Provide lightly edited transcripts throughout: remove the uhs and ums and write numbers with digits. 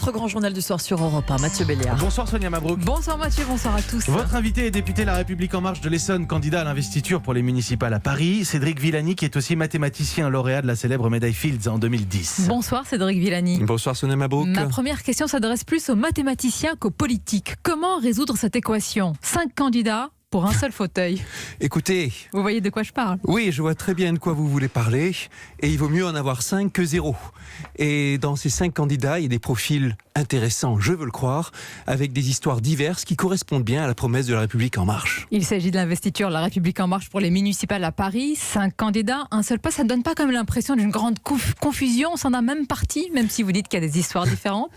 votre grand journal du soir sur Europe 1. Mathieu Béliard. Bonsoir Sonia Mabrouk. Bonsoir Mathieu, bonsoir à tous. Votre invité est député La République En Marche de l'Essonne, candidat à l'investiture pour les municipales à Paris. Cédric Villani, qui est aussi mathématicien lauréat de la célèbre médaille Fields en 2010. Bonsoir Cédric Villani. Bonsoir Sonia Mabrouk. Ma première question s'adresse plus aux mathématiciens qu'aux politiques. Comment résoudre cette équation ? 5 candidats pour un seul fauteuil. Écoutez, Vous voyez de quoi je parle ? oui, je vois très bien de quoi vous voulez parler, et il vaut mieux en avoir 5 que 0. Et dans ces 5 candidats, il y a des profils intéressants, je veux le croire, avec des histoires diverses qui correspondent bien à la promesse de La République En Marche. Il s'agit de l'investiture La République En Marche pour les municipales à Paris. 5 candidats, un seul poste, ça ne donne pas quand même l'impression d'une grande confusion. On s'en a même parti, même si vous dites qu'il y a des histoires différentes.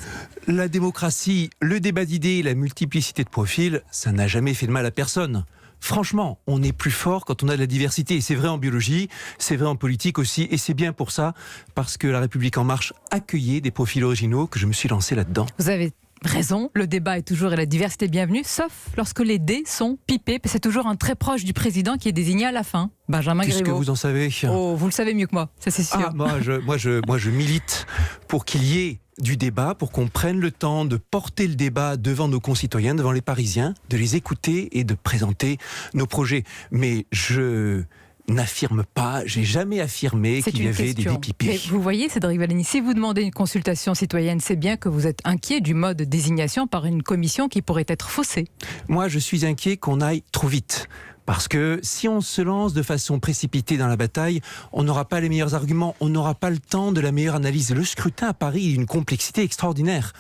La démocratie, le débat d'idées, la multiplicité de profils, ça n'a jamais fait de mal à personne. Franchement, on est plus fort quand on a de la diversité. Et c'est vrai en biologie, c'est vrai en politique aussi. Et c'est bien pour ça, parce que La République En Marche accueillait des profils originaux, que je me suis lancé là-dedans. Vous avez raison, le débat est toujours et la diversité bienvenue, sauf lorsque les dés sont pipés. C'est toujours un très proche du président qui est désigné à la fin. Benjamin Qu'est-ce que Griveaux. vous en savez ? Oh, vous le savez mieux que moi, ça c'est sûr. Moi, je milite pour qu'il y ait du débat, pour qu'on prenne le temps de porter le débat devant nos concitoyens, devant les Parisiens, de les écouter et de présenter nos projets. Mais je n'affirme pas, j'ai jamais affirmé C'est qu'il y une avait question. des dépipés. Mais vous voyez, Cédric Villani, si vous demandez une consultation citoyenne, c'est bien que vous êtes inquiet du mode de désignation par une commission qui pourrait être faussée. Moi, je suis inquiet qu'on aille trop vite. Parce que si on se lance de façon précipitée dans la bataille, on n'aura pas les meilleurs arguments, on n'aura pas le temps de la meilleure analyse. Le scrutin à Paris est d'une complexité extraordinaire.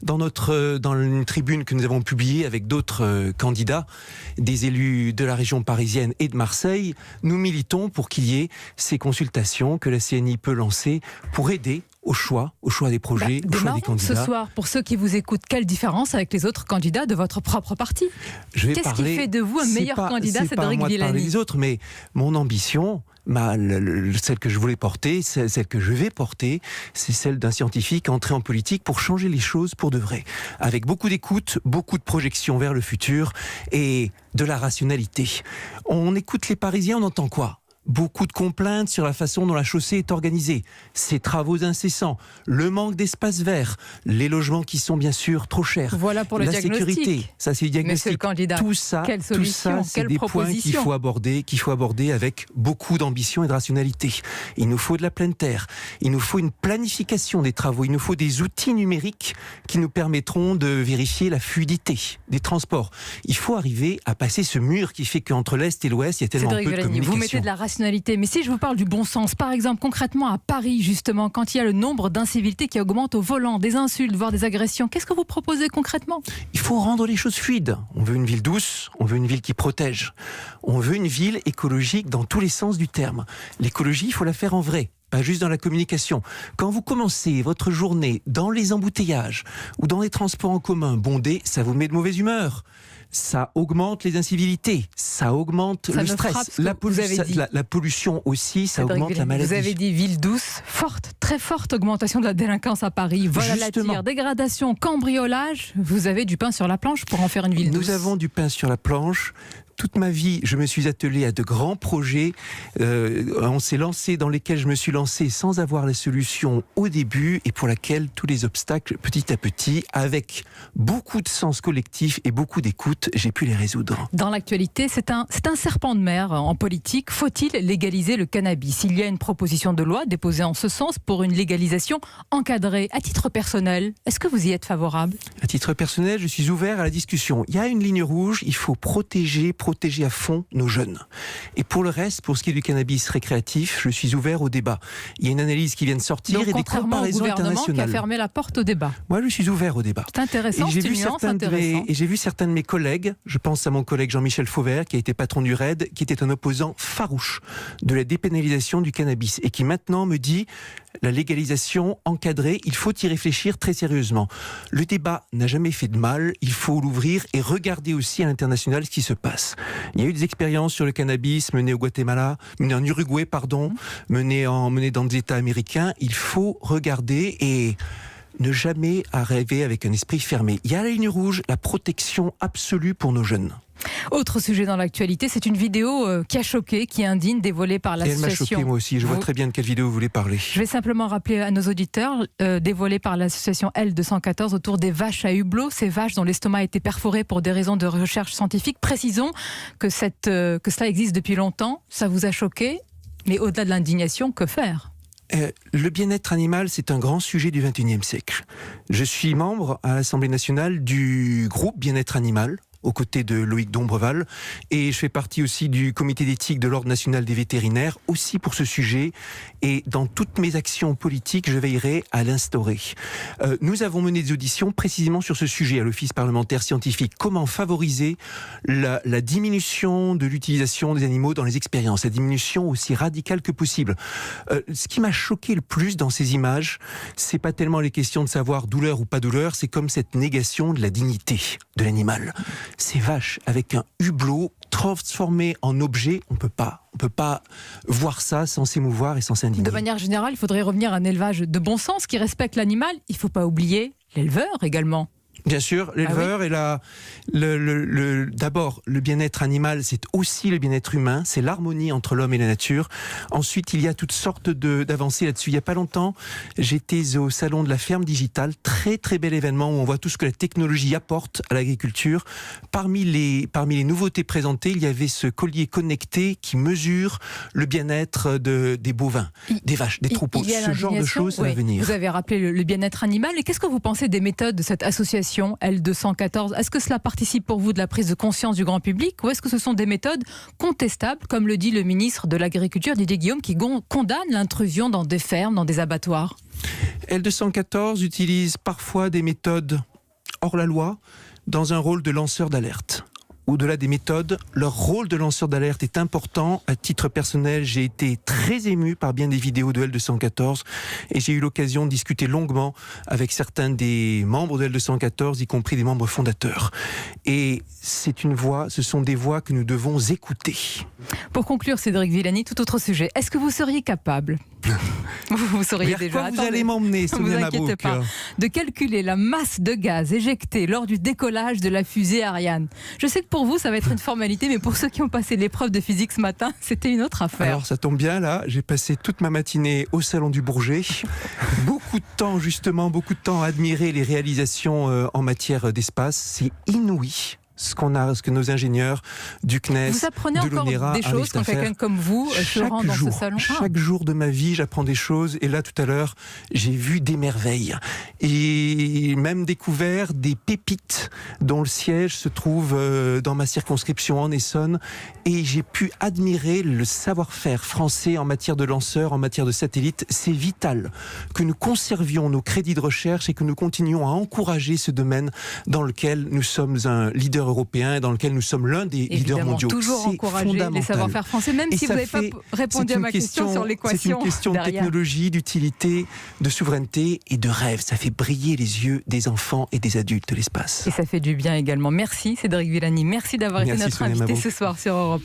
Dans une tribune que nous avons publiée avec d'autres candidats, des élus de la région parisienne et de Marseille, nous militons pour qu'il y ait ces consultations que la CNI peut lancer pour aider au choix des projets, au choix des Démarrons candidats. ce soir, pour ceux qui vous écoute, quelle différence avec les autres candidats de votre propre parti ? Qu'est-ce qui fait de vous un meilleur candidat, C'est pas à Cédric moi de parler Villani ? des autres, mais mon ambition, celle que je voulais porter, celle que je vais porter, c'est celle d'un scientifique entré en politique pour changer les choses pour de vrai. Avec beaucoup d'écoute, beaucoup de projections vers le futur et de la rationalité. On écoute les Parisiens, on entend quoi ? Beaucoup de complaintes sur la façon dont la chaussée est organisée, ses travaux incessants, le manque d'espace vert, les logements qui sont bien sûr trop chers, Voilà pour le la diagnostic. sécurité, ça c'est le Monsieur diagnostic. le candidat, Tout ça, quelle solution, c'est quelle des points qu'il proposition ? faut aborder avec beaucoup d'ambition et de rationalité. Il nous faut de la pleine terre, il nous faut une planification des travaux, il nous faut des outils numériques qui nous permettront de vérifier la fluidité des transports. Il faut arriver à passer ce mur qui fait qu'entre l'Est et l'Ouest, il y a tellement Cédric peu de Villani, communication. vous mettez de la rationalité. Mais si je vous parle du bon sens, par exemple, concrètement à Paris, justement, quand il y a le nombre d'incivilités qui augmente au volant, des insultes, voire des agressions, qu'est-ce que vous proposez concrètement ? Il faut rendre les choses fluides. On veut une ville douce, on veut une ville qui protège. On veut une ville écologique dans tous les sens du terme. L'écologie, il faut la faire en vrai, pas juste dans la communication. Quand vous commencez votre journée dans les embouteillages ou dans les transports en commun bondés, ça vous met de mauvaise humeur. Ça augmente les incivilités, ça augmente le stress, la pollution aussi, ça Cédric augmente la Villani, maladie. vous avez dit ville douce, forte, très forte augmentation de la délinquance à Paris, vol à la tire, dégradation, cambriolage. Vous avez du pain sur la planche pour en faire une ville douce. Nous avons du pain sur la planche. Toute ma vie, je me suis attelé à de grands projets. On s'est lancé dans lesquels je me suis lancé sans avoir la solution au début et pour laquelle tous les obstacles, petit à petit, avec beaucoup de sens collectif et beaucoup d'écoute, j'ai pu les résoudre. Dans l'actualité, c'est un serpent de mer en politique. Faut-il légaliser le cannabis ? Il y a une proposition de loi déposée en ce sens pour une légalisation encadrée. À titre personnel, est-ce que vous y êtes favorable ? À titre personnel, je suis ouvert à la discussion. Il y a une ligne rouge, il faut protéger à fond nos jeunes. Et pour le reste, pour ce qui est du cannabis récréatif, je suis ouvert au débat. Il y a une analyse qui vient de sortir donc, et des comparaisons internationales. Contrairement au gouvernement qui a fermé la porte au débat. Moi, je suis ouvert au débat. C'est intéressant, c'est une nuance intéressante. Et j'ai vu certains de mes collègues, je pense à mon collègue Jean-Michel Fauvert, qui a été patron du RAID, qui était un opposant farouche de la dépénalisation du cannabis et qui maintenant me dit la légalisation encadrée, il faut y réfléchir très sérieusement. Le débat n'a jamais fait de mal, il faut l'ouvrir et regarder aussi à l'international ce qui se passe. Il y a eu des expériences sur le cannabis menées au Guatemala, menées en Uruguay, menées dans des États américains. Il faut regarder et ne jamais arriver avec un esprit fermé. Il y a la ligne rouge, la protection absolue pour nos jeunes. Autre sujet dans l'actualité, c'est une vidéo qui a choqué, qui est indigne, dévoilée par Et elle m'a l'association. choqué moi aussi, je vois très bien de quelle vidéo vous voulez parler. Je vais simplement rappeler à nos auditeurs, dévoilée par l'association L214 autour des vaches à hublot, ces vaches dont l'estomac a été perforé pour des raisons de recherche scientifique. Précisons que cela existe depuis longtemps, ça vous a choqué, mais au-delà de l'indignation, que faire ? Le bien-être animal, c'est un grand sujet du XXIe siècle. Je suis membre à l'Assemblée nationale du groupe Bien-être animal, aux côtés de Loïc Dombreval, et je fais partie aussi du comité d'éthique de l'Ordre national des vétérinaires, aussi pour ce sujet, et dans toutes mes actions politiques, je veillerai à l'instaurer. Nous avons mené des auditions précisément sur ce sujet à l'Office parlementaire scientifique. Comment favoriser la diminution de l'utilisation des animaux dans les expériences, la diminution aussi radicale que possible. Ce qui m'a choqué le plus dans ces images, c'est pas tellement les questions de savoir douleur ou pas douleur, c'est comme cette négation de la dignité de l'animal. Ces vaches avec un hublot transformé en objet, on peut pas voir ça sans s'émouvoir et sans s'indigner. De manière générale, il faudrait revenir à un élevage de bon sens qui respecte l'animal. Il ne faut pas oublier l'éleveur également. Bien sûr, l'éleveur et d'abord, le bien-être animal, c'est aussi le bien-être humain, c'est l'harmonie entre l'homme et la nature. Ensuite, il y a toutes sortes d'avancées là-dessus. Il n'y a pas longtemps, j'étais au salon de la ferme digitale, très très bel événement où on voit tout ce que la technologie apporte à l'agriculture. Parmi les nouveautés présentées, il y avait ce collier connecté qui mesure le bien-être des bovins, des vaches, des troupeaux. Ce genre de choses, ça va venir. Vous avez rappelé le bien-être animal. Et qu'est-ce que vous pensez des méthodes de cette association L214 ? Est-ce que cela participe pour vous de la prise de conscience du grand public ou est-ce que ce sont des méthodes contestables, comme le dit le ministre de l'Agriculture, Didier Guillaume, qui condamne l'intrusion dans des fermes, dans des abattoirs ? L214 utilise parfois des méthodes hors la loi dans un rôle de lanceur d'alerte. Au-delà des méthodes, leur rôle de lanceur d'alerte est important. À titre personnel, j'ai été très ému par bien des vidéos de L214 et j'ai eu l'occasion de discuter longuement avec certains des membres de L214, y compris des membres fondateurs. Et ce sont des voix que nous devons écouter. Pour conclure, Cédric Villani, tout autre sujet. Est-ce que vous seriez capable vous sauriez Vers déjà. quoi vous allez m'emmener, Sonia Mabrouk ? De calculer la masse de gaz éjectée lors du décollage de la fusée Ariane. Je sais que pour vous, ça va être une formalité, mais pour ceux qui ont passé l'épreuve de physique ce matin, c'était une autre affaire. Alors, ça tombe bien, là. J'ai passé toute ma matinée au Salon du Bourget. Beaucoup de temps à admirer les réalisations en matière d'espace. C'est inouï. Ce que nos ingénieurs du CNES, vous apprenez de encore l'ONERA des choses quand quelqu'un comme vous se rend dans ce salon. Chaque jour de ma vie, j'apprends des choses. Et là, tout à l'heure, j'ai vu des merveilles. Et même découvert des pépites dont le siège se trouve dans ma circonscription en Essonne. Et j'ai pu admirer le savoir-faire français en matière de lanceurs, en matière de satellites. C'est vital que nous conservions nos crédits de recherche et que nous continuions à encourager ce domaine dans lequel nous sommes un leader européen, dans lequel nous sommes l'un des leaders mondiaux. Toujours encourager les savoir-faire français, même si vous n'avez pas répondu à ma question sur l'équation. C'est une question de technologie, d'utilité, de souveraineté et de rêve. Ça fait briller les yeux des enfants et des adultes de l'espace. Et ça fait du bien également. Merci Cédric Villani, merci d'avoir été notre invité ce soir sur Europe 1.